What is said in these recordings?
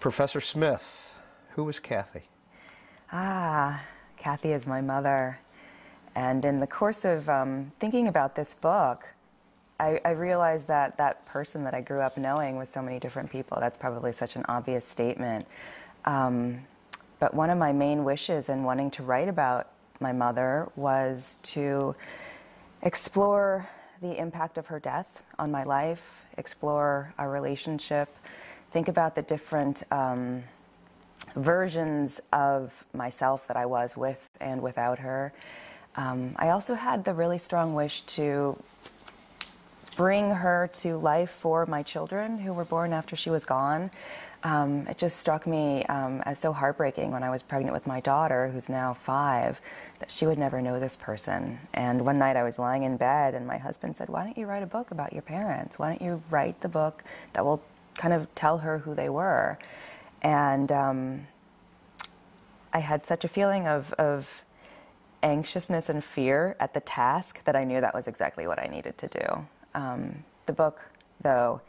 Professor Smith, who was Kathy? Kathy is my mother. And in the course of thinking about this book, I realized that that person that I grew up knowing was so many different people. That's probably such an obvious statement. But one of my main wishes in wanting to write about my mother was to explore the impact of her death on my life, explore our relationship, think about the different versions of myself that I was with and without her. I also had the really strong wish to bring her to life for my children who were born after she was gone. It just struck me as so heartbreaking when I was pregnant with my daughter, who's now 5, that she would never know this person. And one night I was lying in bed and my husband said, "Why don't you write a book about your parents? Why don't you write the book that will kind of tell her who they were?" And I had such a feeling of anxiousness and fear at the task that I knew that was exactly what I needed to do. The book, though,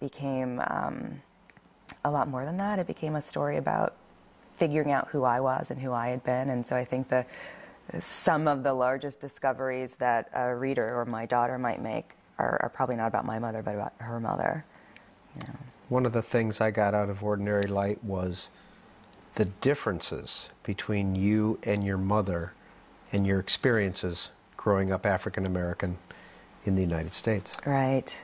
became a lot more than that. It became a story about figuring out who I was and who I had been. And so I think some of the largest discoveries that a reader or my daughter might make are probably not about my mother, but about her mother. Yeah. One of the things I got out of Ordinary Light was the differences between you and your mother and your experiences growing up African American in the United States. Right.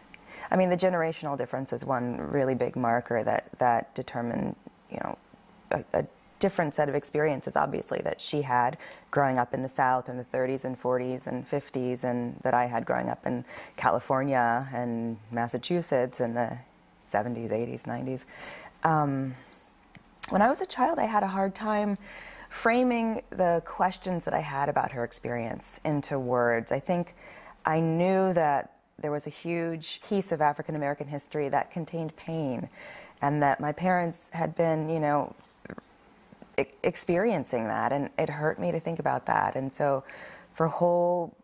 I mean, the generational difference is one really big marker that determined, you know, a different set of experiences, obviously, that she had growing up in the South in the 30s and 40s and 50s, and that I had growing up in California and Massachusetts in the 70s, 80s, 90s. When I was a child, I had a hard time framing the questions that I had about her experience into words. I think I knew that there was a huge piece of African American history that contained pain, and that my parents had been, you know, experiencing that, and it hurt me to think about that. And so for whole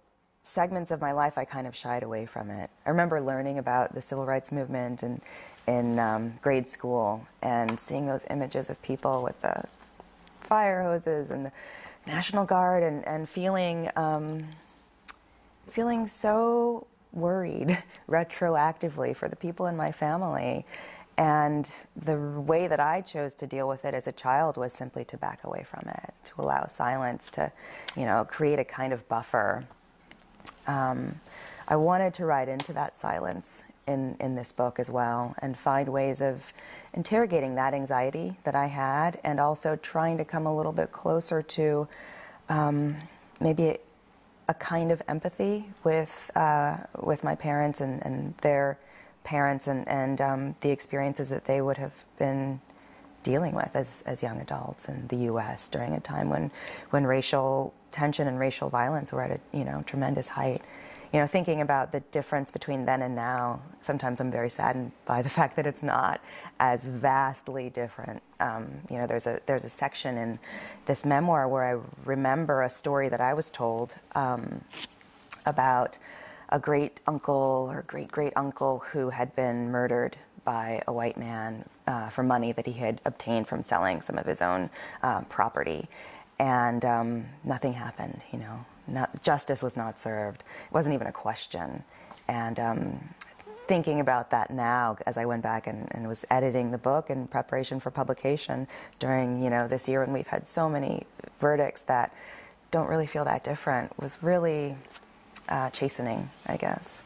segments of my life, I kind of shied away from it. I remember learning about the civil rights movement in grade school and seeing those images of people with the fire hoses and the National Guard, and feeling so worried retroactively for the people in my family. And the way that I chose to deal with it as a child was simply to back away from it, to allow silence to, you know, create a kind of buffer. I wanted to write into that silence in this book as well, and find ways of interrogating that anxiety that I had, and also trying to come a little bit closer to maybe a kind of empathy with my parents and their parents, and the experiences that they would have been dealing with as young adults in the U.S. during a time when racial tension and racial violence were at a tremendous height. You know, thinking about the difference between then and now, sometimes I'm very saddened by the fact that it's not as vastly different. You know, there's a section in this memoir where I remember a story that I was told about a great uncle or great uncle who had been murdered by a white man for money that he had obtained from selling some of his own property, and nothing happened. You know. Justice was not served. It wasn't even a question. And thinking about that now, as I went back and was editing the book in preparation for publication during, you know, this year when we've had so many verdicts that don't really feel that different, was really chastening, I guess.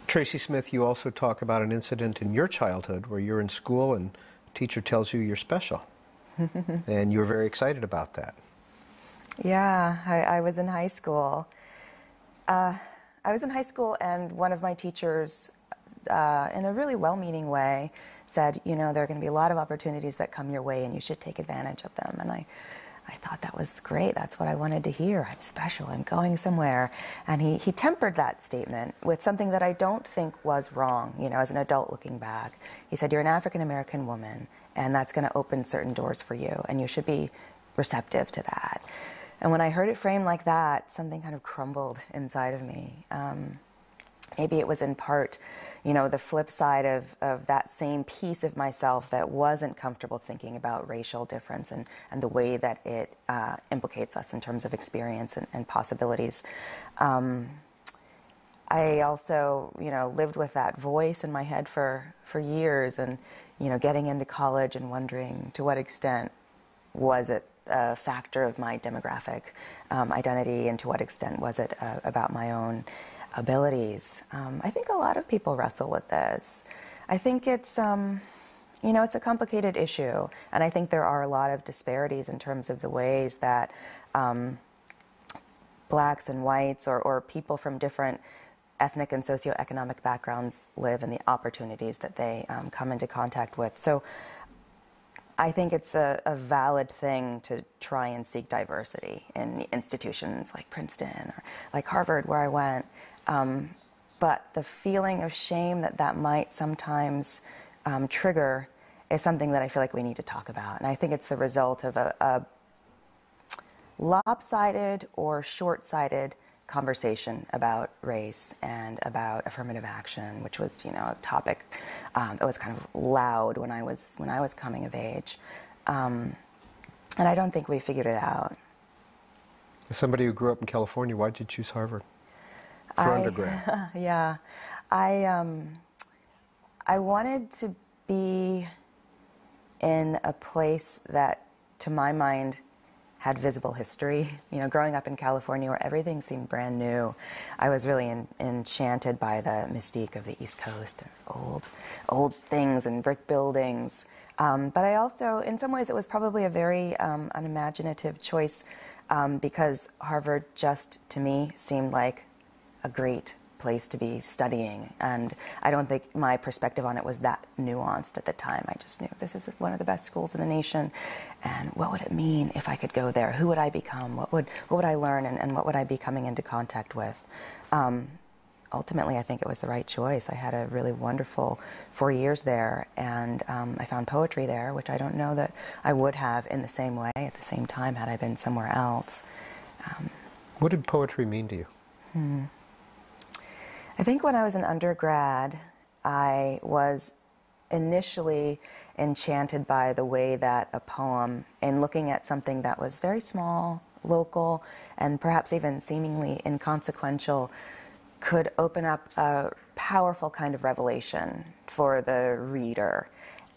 Tracy Smith, you also talk about an incident in your childhood where you're in school and a teacher tells you you're special. And you were very excited about that. Yeah, I was in high school. I was in high school, and one of my teachers, in a really well-meaning way, said, you know, there are going to be a lot of opportunities that come your way, and you should take advantage of them. And I thought that was great. That's what I wanted to hear. I'm special. I'm going somewhere. And he tempered that statement with something that I don't think was wrong, you know, as an adult looking back. He said, you're an African-American woman, and that's going to open certain doors for you, and you should be receptive to that. And when I heard it framed like that, something kind of crumbled inside of me. Maybe it was in part, you know, the flip side of that same piece of myself that wasn't comfortable thinking about racial difference and the way that it implicates us in terms of experience and possibilities. I also, you know, lived with that voice in my head for years, and, you know, getting into college and wondering to what extent was it a factor of my demographic identity, and to what extent was it about my own abilities. I think a lot of people wrestle with this. I think it's, you know, it's a complicated issue, and I think there are a lot of disparities in terms of the ways that blacks and whites or people from different ethnic and socioeconomic backgrounds live, and the opportunities that they come into contact with. So I think it's a valid thing to try and seek diversity in institutions like Princeton or like Harvard, where I went. But the feeling of shame that might sometimes trigger is something that I feel like we need to talk about. And I think it's the result of a lopsided or short-sighted conversation about race and about affirmative action, which was, you know, a topic that was kind of loud when I was coming of age, and I don't think we figured it out. As somebody who grew up in California, why did you choose Harvard for undergrad? Yeah, I wanted to be in a place that, to my mind, had visible history. You know, growing up in California where everything seemed brand new, I was really enchanted by the mystique of the East Coast, old things and brick buildings. But I also, in some ways, it was probably a very unimaginative choice because Harvard just, to me, seemed like a great place to be studying, and I don't think my perspective on it was that nuanced at the time. I just knew this is one of the best schools in the nation, and what would it mean if I could go there? Who would I become? What would I learn, and what would I be coming into contact with? Ultimately, I think it was the right choice. I had a really wonderful 4 years there, and I found poetry there, which I don't know that I would have in the same way at the same time had I been somewhere else. What did poetry mean to you? I think when I was an undergrad, I was initially enchanted by the way that a poem, in looking at something that was very small, local, and perhaps even seemingly inconsequential, could open up a powerful kind of revelation for the reader.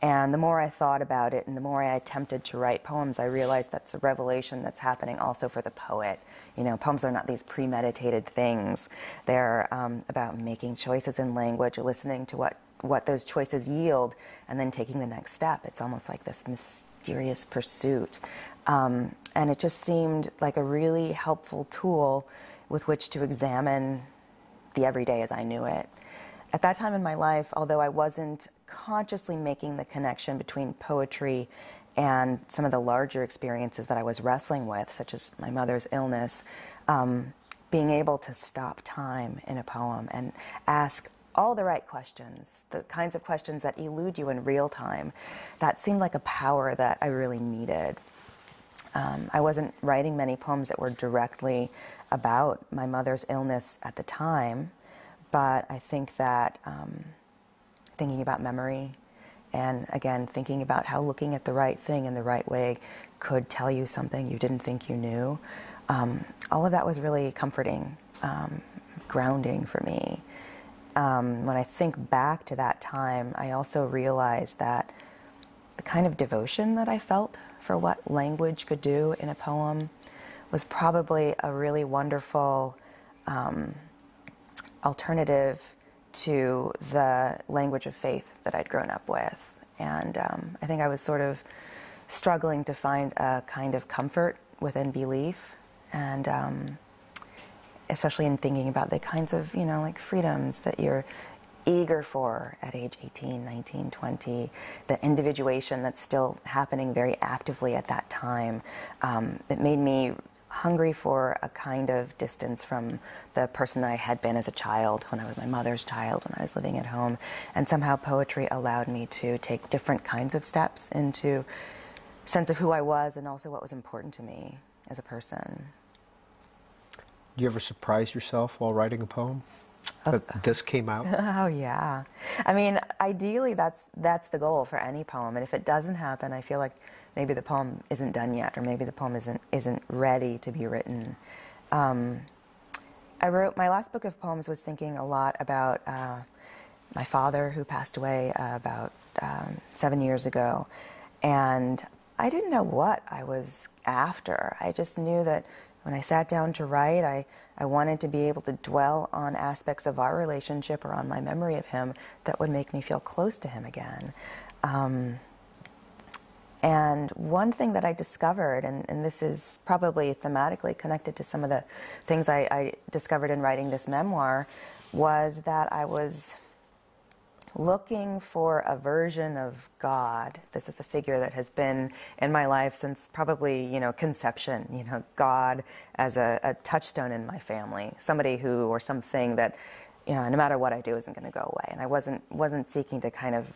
And the more I thought about it and the more I attempted to write poems, I realized that's a revelation that's happening also for the poet. You know, poems are not these premeditated things. They're about making choices in language, listening to what those choices yield, and then taking the next step. It's almost like this mysterious pursuit. And it just seemed like a really helpful tool with which to examine the everyday as I knew it. At that time in my life, although I wasn't consciously making the connection between poetry and some of the larger experiences that I was wrestling with, such as my mother's illness, being able to stop time in a poem and ask all the right questions, the kinds of questions that elude you in real time, that seemed like a power that I really needed. I wasn't writing many poems that were directly about my mother's illness at the time, but I think that thinking about memory, and again, thinking about how looking at the right thing in the right way could tell you something you didn't think you knew, all of that was really comforting, grounding for me. When I think back to that time, I also realized that the kind of devotion that I felt for what language could do in a poem was probably a really wonderful alternative to the language of faith that I'd grown up with. And I think I was sort of struggling to find a kind of comfort within belief, and especially in thinking about the kinds of, you know, like freedoms that you're eager for at age 18, 19, 20, the individuation that's still happening very actively at that time. It made me hungry for a kind of distance from the person I had been as a child, when I was my mother's child, when I was living at home. And somehow poetry allowed me to take different kinds of steps into sense of who I was and also what was important to me as a person. Do you ever surprise yourself while writing a poem? that this came out? Oh yeah. I mean, ideally that's the goal for any poem. And if it doesn't happen, I feel like maybe the poem isn't done yet, or maybe the poem isn't ready to be written. I wrote my last book of poems was thinking a lot about my father, who passed away about 7 years ago, and I didn't know what I was after. I just knew that when I sat down to write, I wanted to be able to dwell on aspects of our relationship or on my memory of him that would make me feel close to him again. And one thing that I discovered, and this is probably thematically connected to some of the things I discovered in writing this memoir, was that I was looking for a version of God. This is a figure that has been in my life since probably, conception, God as a touchstone in my family, somebody who, or something that, no matter what I do isn't going to go away. And I wasn't seeking to kind of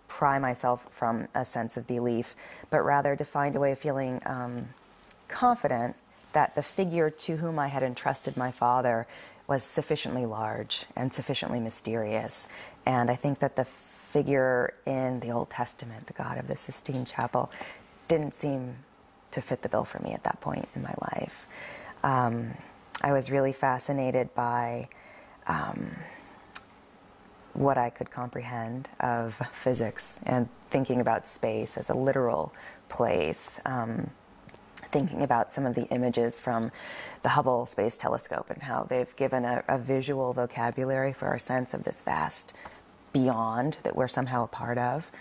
pry myself from a sense of belief, but rather to find a way of feeling confident that the figure to whom I had entrusted my father was sufficiently large and sufficiently mysterious. And I think that the figure in the Old Testament, the God of the Sistine Chapel, didn't seem to fit the bill for me at that point in my life. I was really fascinated by what I could comprehend of physics and thinking about space as a literal place, thinking about some of the images from the Hubble Space Telescope and how they've given a visual vocabulary for our sense of this vast beyond that we're somehow a part of.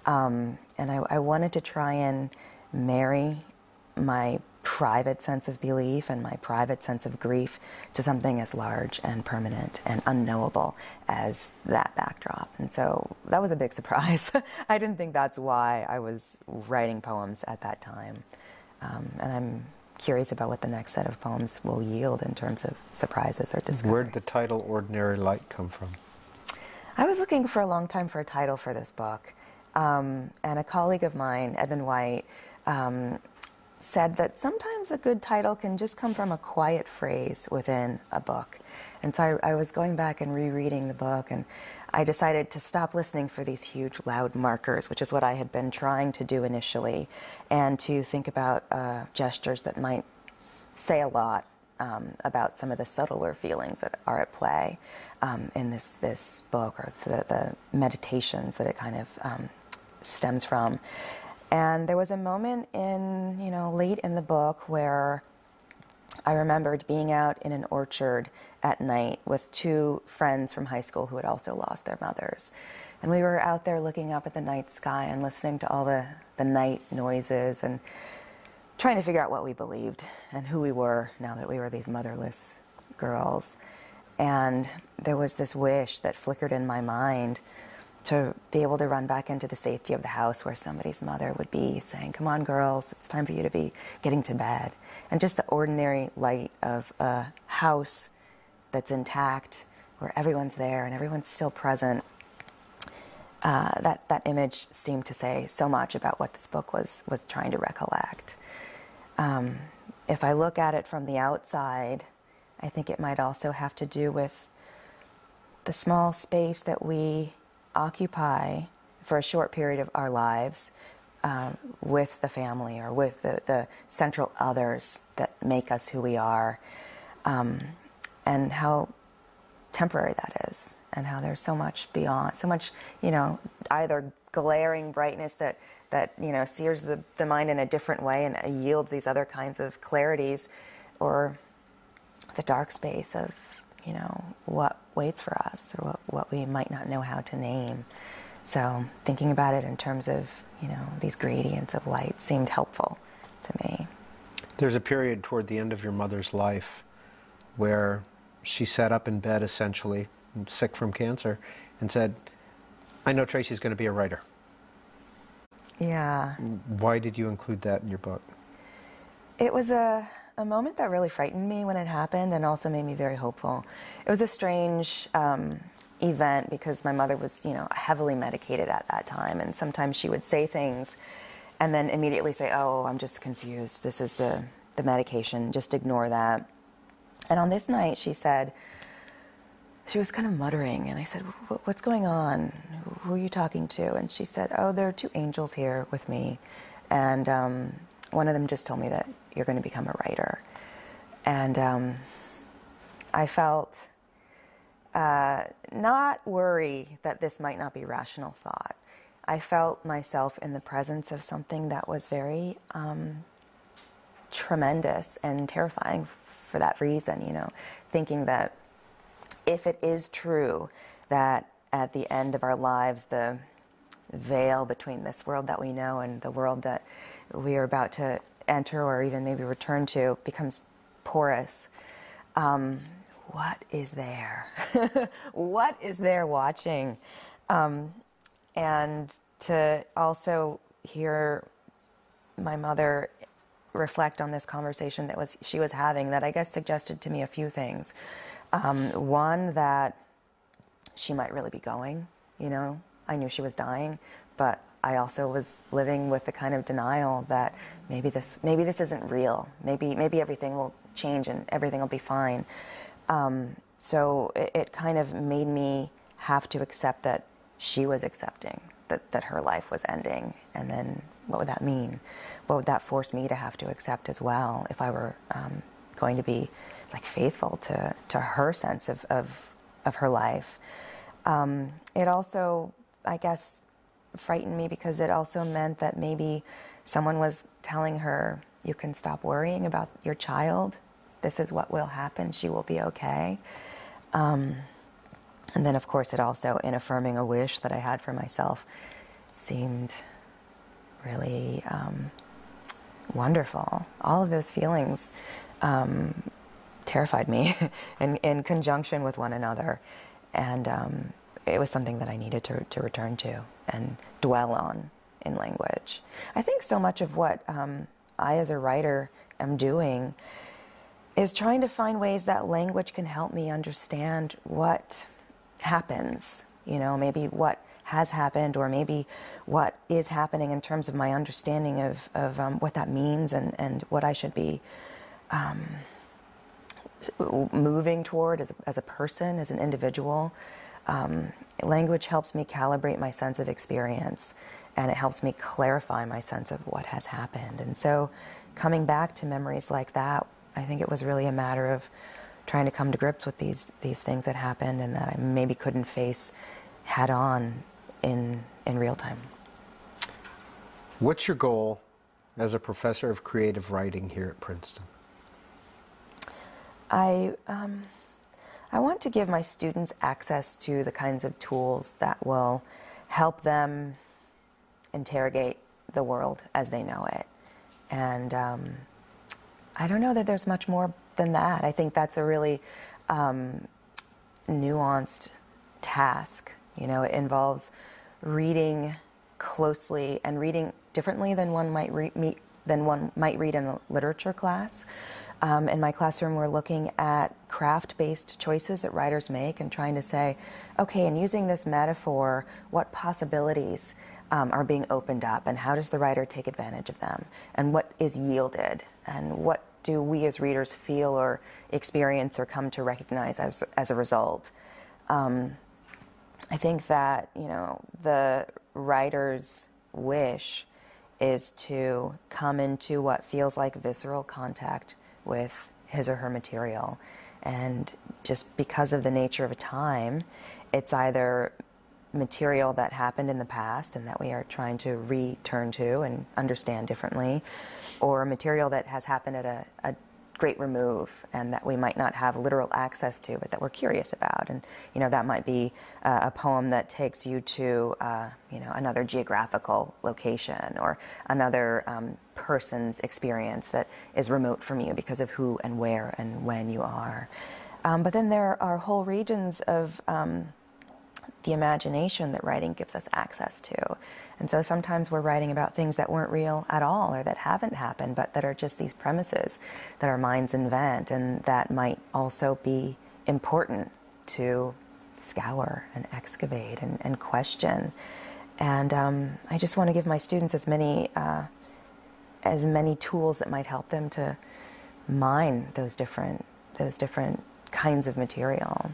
And I wanted to try and marry my private sense of belief and my private sense of grief to something as large and permanent and unknowable as that backdrop. And so that was a big surprise. I didn't think that's why I was writing poems at that time. And I'm curious about what the next set of poems will yield in terms of surprises or discoveries. Where did the title Ordinary Light come from? I was looking for a long time for a title for this book. And a colleague of mine, Edmund White, said that sometimes a good title can just come from a quiet phrase within a book. And so I was going back and rereading the book, and I decided to stop listening for these huge, loud markers, which is what I had been trying to do initially, and to think about gestures that might say a lot about some of the subtler feelings that are at play in this book, or the meditations that it kind of stems from. And there was a moment in, late in the book where I remembered being out in an orchard at night with two friends from high school who had also lost their mothers. And we were out there looking up at the night sky and listening to all the night noises and trying to figure out what we believed and who we were now that we were these motherless girls. And there was this wish that flickered in my mind to be able to run back into the safety of the house where somebody's mother would be saying, "Come on, girls, it's time for you to be getting to bed." And just the ordinary light of a house that's intact, where everyone's there and everyone's still present. That image seemed to say so much about what this book was trying to recollect. If I look at it from the outside, I think it might also have to do with the small space that we occupy for a short period of our lives with the family or with the central others that make us who we are, and how temporary that is, and how there's so much beyond, so much, either glaring brightness that sears the mind in a different way and yields these other kinds of clarities, or the dark space of what waits for us, or what we might not know how to name. So thinking about it in terms of, these gradients of light seemed helpful to me. There's a period toward the end of your mother's life where she sat up in bed, essentially, sick from cancer, and said, "I know Tracy's going to be a writer." Yeah. Why did you include that in your book? It was a moment that really frightened me when it happened, and also made me very hopeful. It was a strange event because my mother was, heavily medicated at that time, and sometimes she would say things and then immediately say, "Oh, I'm just confused. This is the medication. Just ignore that." And on this night, she said, she was kind of muttering, and I said, "What's going on? Who are you talking to?" And she said, "Oh, there are two angels here with me, and one of them just told me that you're going to become a writer." And I felt not worry that this might not be rational thought. I felt myself in the presence of something that was very tremendous and terrifying for that reason, you know, thinking that if it is true that at the end of our lives the veil between this world that we know and the world that we are about to enter or even maybe return to becomes porous, what is there? What is there watching? And to also hear my mother reflect on this conversation that she was having, that I guess suggested to me a few things. One, that she might really be going, you know. I knew she was dying, but I also was living with the kind of denial that maybe this isn't real. Maybe everything will change and everything will be fine. So it kind of made me have to accept that she was accepting that her life was ending. And then what would that mean? What would that force me to have to accept as well if I were going to be like faithful to her sense of her life? It also, I guess, frightened me because it also meant that maybe someone was telling her, you can stop worrying about your child. This is what will happen. She will be okay. And then, of course, it also, in affirming a wish that I had for myself, seemed really wonderful. All of those feelings terrified me in conjunction with one another. And it was something that I needed to return to and dwell on in language. I think so much of what I, as a writer, am doing is trying to find ways that language can help me understand what happens, you know, maybe what has happened, or maybe what is happening in terms of my understanding of what that means and what I should be moving toward as a person, as an individual. Language helps me calibrate my sense of experience, and it helps me clarify my sense of what has happened. And so coming back to memories like that, I think it was really a matter of trying to come to grips with these things that happened and that I maybe couldn't face head on in real time. What's your goal as a professor of creative writing here at Princeton? I want to give my students access to the kinds of tools that will help them interrogate the world as they know it. And I don't know that there's much more than that. I think that's a really nuanced task. You know, it involves reading closely and reading differently than one might read in a literature class. In my classroom, we're looking at craft-based choices that writers make and trying to say, okay, in using this metaphor, what possibilities are being opened up, and how does the writer take advantage of them, and what is yielded, and what do we as readers feel or experience or come to recognize as a result. I think that, you know, the writer's wish is to come into what feels like visceral contact with his or her material. And just because of the nature of a time, it's either material that happened in the past and that we are trying to return to and understand differently, or material that has happened at a great remove and that we might not have literal access to, but that we're curious about. And, you know, that might be a poem that takes you to, you know, another geographical location or another person's experience that is remote from you because of who and where and when you are. But then there are whole regions of the imagination that writing gives us access to. And so sometimes we're writing about things that weren't real at all or that haven't happened, but that are just these premises that our minds invent, and that might also be important to scour and excavate and question. And I just want to give my students as many tools that might help them to mine those different kinds of material.